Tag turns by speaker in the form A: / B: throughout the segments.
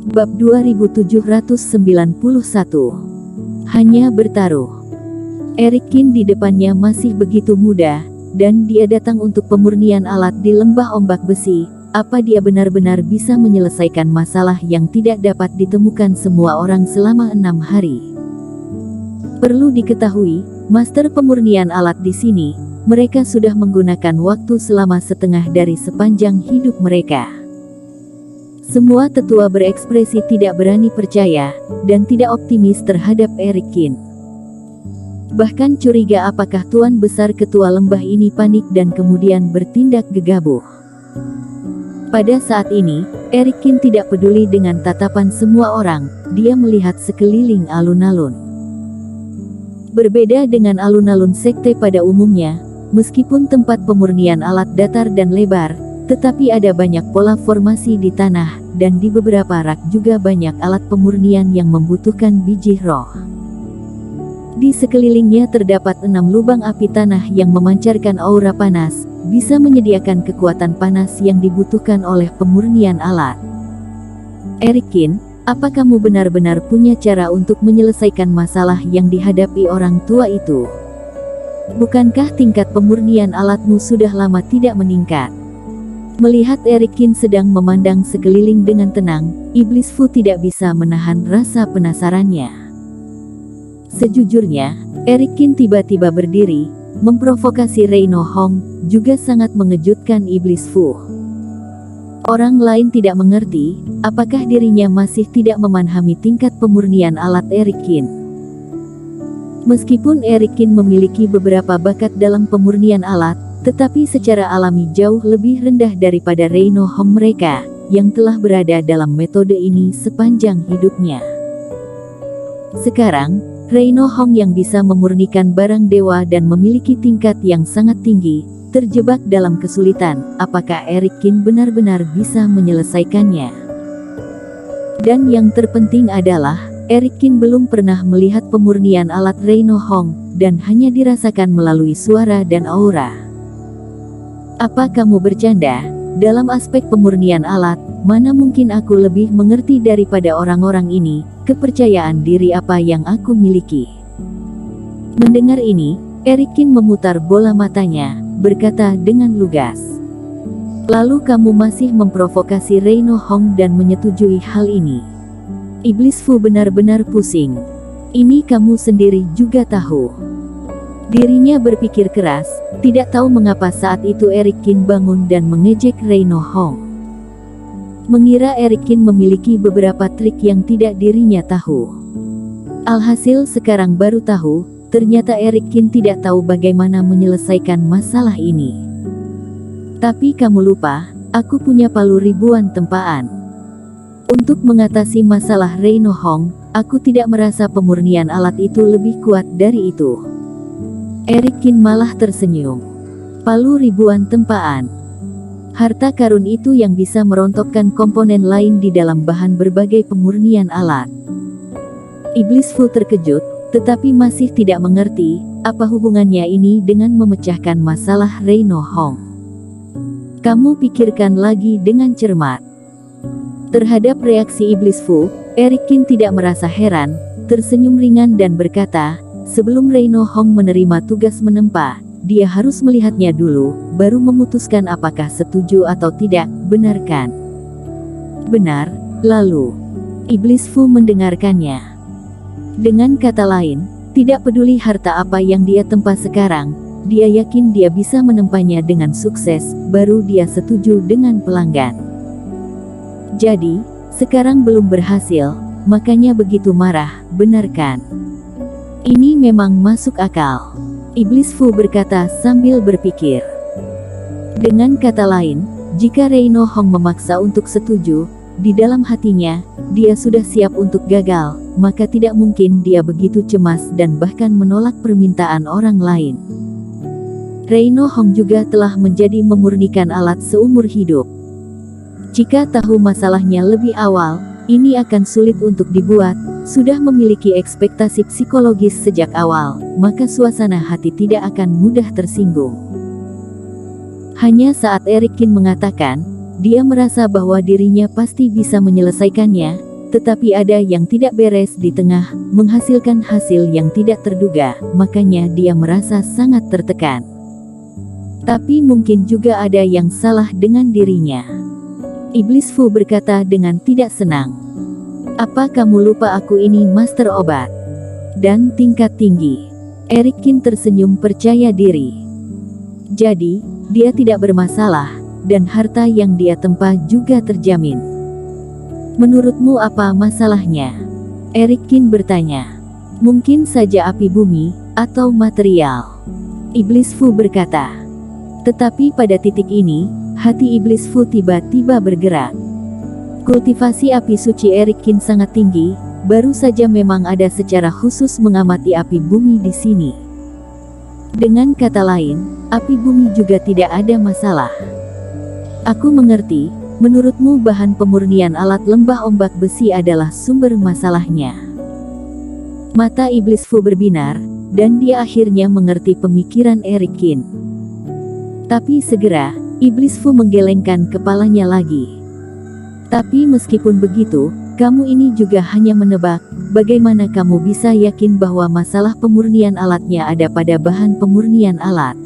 A: Bab 2791. Hanya bertaruh. Erikin di depannya masih begitu muda, dan dia datang untuk pemurnian alat di lembah ombak besi. Apa dia benar-benar bisa menyelesaikan masalah yang tidak dapat ditemukan semua orang selama 6 hari? Perlu diketahui, master pemurnian alat di sini, mereka sudah menggunakan waktu selama setengah dari sepanjang hidup mereka. Semua tetua berekspresi tidak berani percaya, dan tidak optimis terhadap Erikin. Bahkan curiga apakah Tuan Besar Ketua Lembah ini panik dan kemudian bertindak gegabah. Pada saat ini, Erikin tidak peduli dengan tatapan semua orang, dia melihat sekeliling alun-alun. Berbeda dengan alun-alun sekte pada umumnya, meskipun tempat pemurnian alat datar dan lebar, tetapi ada banyak pola formasi di tanah, dan di beberapa rak juga banyak alat pemurnian yang membutuhkan biji roh. Di sekelilingnya terdapat 6 lubang api tanah yang memancarkan aura panas, bisa menyediakan kekuatan panas yang dibutuhkan oleh pemurnian alat. Erikin, apa kamu benar-benar punya cara untuk menyelesaikan masalah yang dihadapi orang tua itu? Bukankah tingkat pemurnian alatmu sudah lama tidak meningkat? Melihat Erikin sedang memandang sekeliling dengan tenang, Iblis Fu tidak bisa menahan rasa penasarannya. Sejujurnya, Erikin tiba-tiba berdiri, memprovokasi Reino Hong, juga sangat mengejutkan Iblis Fu. Orang lain tidak mengerti, apakah dirinya masih tidak memahami tingkat pemurnian alat Erikin. Meskipun Erikin memiliki beberapa bakat dalam pemurnian alat, tetapi secara alami jauh lebih rendah daripada Reino Hong mereka, yang telah berada dalam metode ini sepanjang hidupnya. Sekarang, Reino Hong yang bisa memurnikan barang dewa dan memiliki tingkat yang sangat tinggi, terjebak dalam kesulitan. Apakah Erikin benar-benar bisa menyelesaikannya? Dan yang terpenting adalah, Erikin belum pernah melihat pemurnian alat Reino Hong, dan hanya dirasakan melalui suara dan aura. Apa kamu bercanda? Dalam aspek pemurnian alat, mana mungkin aku lebih mengerti daripada orang-orang ini? Kepercayaan diri apa yang aku miliki? Mendengar ini, Erikin memutar bola matanya, berkata dengan lugas. Lalu kamu masih memprovokasi Reino Hong dan menyetujui hal ini? Iblis Fu benar-benar pusing. Ini kamu sendiri juga tahu. Dirinya berpikir keras, tidak tahu mengapa saat itu Erikin bangun dan mengejek Reino Hong. Mengira Erikin memiliki beberapa trik yang tidak dirinya tahu. Alhasil sekarang baru tahu, ternyata Erikin tidak tahu bagaimana menyelesaikan masalah ini. Tapi kamu lupa, aku punya palu ribuan tempaan. Untuk mengatasi masalah Reino Hong, aku tidak merasa pemurnian alat itu lebih kuat dari itu. Erikin malah tersenyum. Palu ribuan tempaan. Harta karun itu yang bisa merontokkan komponen lain di dalam bahan berbagai pemurnian alat. Iblis Fu terkejut, tetapi masih tidak mengerti, apa hubungannya ini dengan memecahkan masalah Reino Hong. Kamu pikirkan lagi dengan cermat. Terhadap reaksi Iblis Fu, Erikin tidak merasa heran, tersenyum ringan dan berkata, sebelum Reino Hong menerima tugas menempa, dia harus melihatnya dulu, baru memutuskan apakah setuju atau tidak, benar kan? Benar, lalu. Iblis Fu mendengarkannya. Dengan kata lain, tidak peduli harta apa yang dia tempa sekarang, dia yakin dia bisa menempanya dengan sukses, baru dia setuju dengan pelanggan. Jadi, sekarang belum berhasil, makanya begitu marah, benar kan? Ini memang masuk akal. Iblis Fu berkata sambil berpikir. Dengan kata lain, jika Reino Hong memaksa untuk setuju, di dalam hatinya, dia sudah siap untuk gagal, maka tidak mungkin dia begitu cemas dan bahkan menolak permintaan orang lain. Reino Hong juga telah menjadi memurnikan alat seumur hidup. Jika tahu masalahnya lebih awal, ini akan sulit untuk dibuat. Sudah memiliki ekspektasi psikologis sejak awal, maka suasana hati tidak akan mudah tersinggung. Hanya saat Erikin mengatakan, dia merasa bahwa dirinya pasti bisa menyelesaikannya, tetapi ada yang tidak beres di tengah, menghasilkan hasil yang tidak terduga, makanya dia merasa sangat tertekan. Tapi mungkin juga ada yang salah dengan dirinya. Iblis Fu berkata dengan tidak senang. Apa kamu lupa aku ini master obat? Dan tingkat tinggi. Eric Kin tersenyum percaya diri. Jadi, dia tidak bermasalah, dan harta yang dia tempa juga terjamin. Menurutmu apa masalahnya? Eric Kin bertanya. Mungkin saja api bumi, atau material. Iblis Fu berkata. Tetapi pada titik ini, hati Iblis Fu tiba-tiba bergerak. Kultivasi api suci Eric Kin sangat tinggi, baru saja memang ada secara khusus mengamati api bumi di sini. Dengan kata lain, api bumi juga tidak ada masalah. Aku mengerti, menurutmu bahan pemurnian alat lembah ombak besi adalah sumber masalahnya. Mata Iblis Fu berbinar, dan dia akhirnya mengerti pemikiran Eric Kin. Tapi segera, Iblis Fu menggelengkan kepalanya lagi. Tapi meskipun begitu, kamu ini juga hanya menebak. Bagaimana kamu bisa yakin bahwa masalah pemurnian alatnya ada pada bahan pemurnian alat?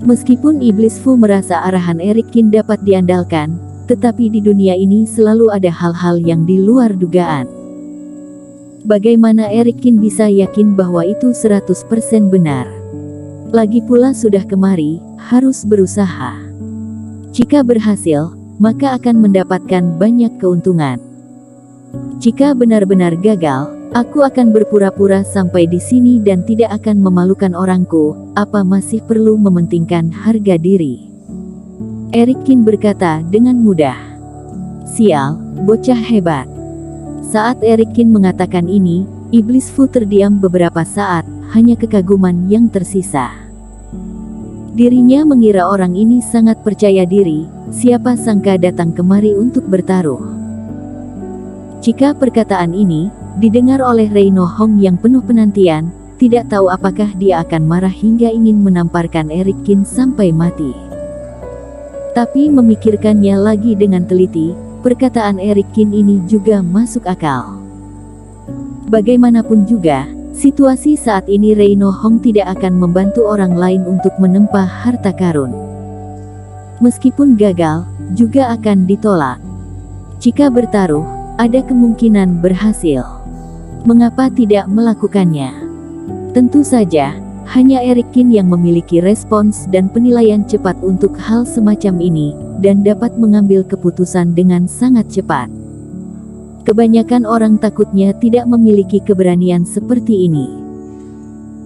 A: Meskipun Iblis Fu merasa arahan Eric Kin dapat diandalkan, tetapi di dunia ini selalu ada hal-hal yang di luar dugaan. Bagaimana Eric Kin bisa yakin bahwa itu 100% benar? Lagi pula sudah kemari, harus berusaha. Jika berhasil, maka akan mendapatkan banyak keuntungan. Jika benar-benar gagal, aku akan berpura-pura sampai di sini dan tidak akan memalukan orangku. Apa masih perlu mementingkan harga diri? Eric Kin berkata dengan mudah. Sial, bocah hebat. Saat Eric Kin mengatakan ini, Iblis Fu terdiam beberapa saat, hanya kekaguman yang tersisa. Dirinya mengira orang ini sangat percaya diri, siapa sangka datang kemari untuk bertaruh. Jika perkataan ini didengar oleh Reino Hong yang penuh penantian, tidak tahu apakah dia akan marah hingga ingin menamparkan Eric Kin sampai mati. Tapi memikirkannya lagi dengan teliti, perkataan Eric Kin ini juga masuk akal. Bagaimanapun juga, situasi saat ini Reino Hong tidak akan membantu orang lain untuk menempa harta karun. Meskipun gagal, juga akan ditolak. Jika bertaruh, ada kemungkinan berhasil. Mengapa tidak melakukannya? Tentu saja, hanya Eric Kin yang memiliki respons dan penilaian cepat untuk hal semacam ini, dan dapat mengambil keputusan dengan sangat cepat. Kebanyakan orang takutnya tidak memiliki keberanian seperti ini.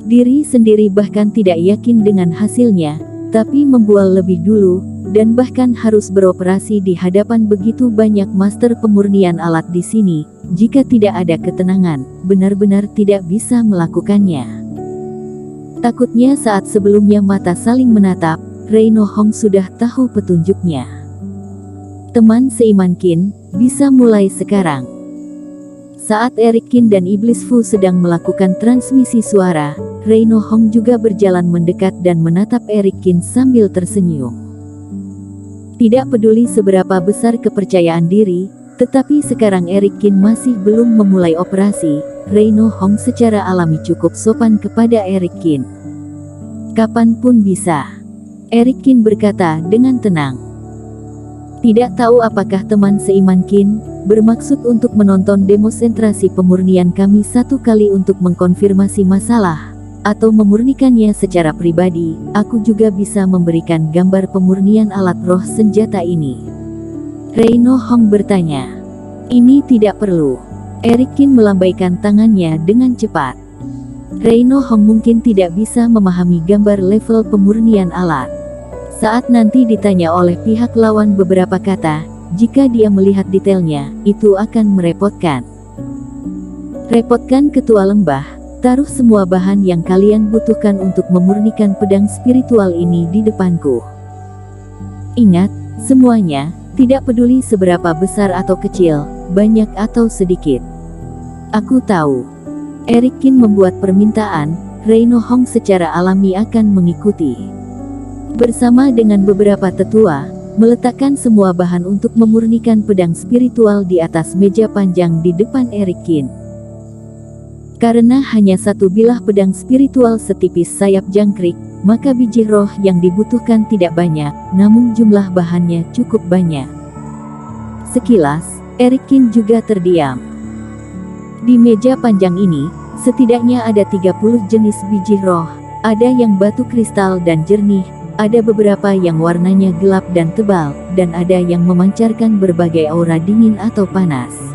A: Diri sendiri bahkan tidak yakin dengan hasilnya, tapi membual lebih dulu, dan bahkan harus beroperasi di hadapan begitu banyak master pemurnian alat di sini. Jika tidak ada ketenangan, benar-benar tidak bisa melakukannya. Takutnya saat sebelumnya mata saling menatap, Reino Hong sudah tahu petunjuknya. Teman seiman Kin, bisa mulai sekarang. Saat Eric Kin dan Iblis Fu sedang melakukan transmisi suara, Reino Hong juga berjalan mendekat dan menatap Eric Kin sambil tersenyum. Tidak peduli seberapa besar kepercayaan diri, tetapi sekarang Eric Kin masih belum memulai operasi. Reino Hong secara alami cukup sopan kepada Eric Kin. Kapanpun bisa. Eric Kin berkata dengan tenang. Tidak tahu apakah teman seiman Kin bermaksud untuk menonton demonstrasi pemurnian kami satu kali untuk mengkonfirmasi masalah, atau memurnikannya secara pribadi. Aku juga bisa memberikan gambar pemurnian alat roh senjata ini. Reino Hong bertanya. Ini tidak perlu. Eric Kin melambaikan tangannya dengan cepat. Reino Hong mungkin tidak bisa memahami gambar level pemurnian alat. Saat nanti ditanya oleh pihak lawan beberapa kata, jika dia melihat detailnya, itu akan merepotkan. Repotkan ketua lembah, taruh semua bahan yang kalian butuhkan untuk memurnikan pedang spiritual ini di depanku. Ingat, semuanya, tidak peduli seberapa besar atau kecil, banyak atau sedikit. Aku tahu. Eric Kin membuat permintaan, Reino Hong secara alami akan mengikuti. Bersama dengan beberapa tetua, meletakkan semua bahan untuk memurnikan pedang spiritual di atas meja panjang di depan Eric Kin. Karena hanya satu bilah pedang spiritual setipis sayap jangkrik, maka biji roh yang dibutuhkan tidak banyak, namun jumlah bahannya cukup banyak. Sekilas, Eric Kin juga terdiam. Di meja panjang ini, setidaknya ada 30 jenis biji roh, ada yang batu kristal dan jernih, ada beberapa yang warnanya gelap dan tebal, dan ada yang memancarkan berbagai aura dingin atau panas.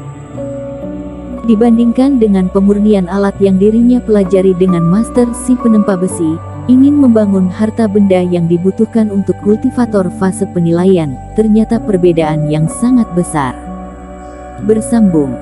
A: Dibandingkan dengan pemurnian alat yang dirinya pelajari dengan master si penempa besi, ingin membangun harta benda yang dibutuhkan untuk kultivator fase penilaian, ternyata perbedaan yang sangat besar. Bersambung.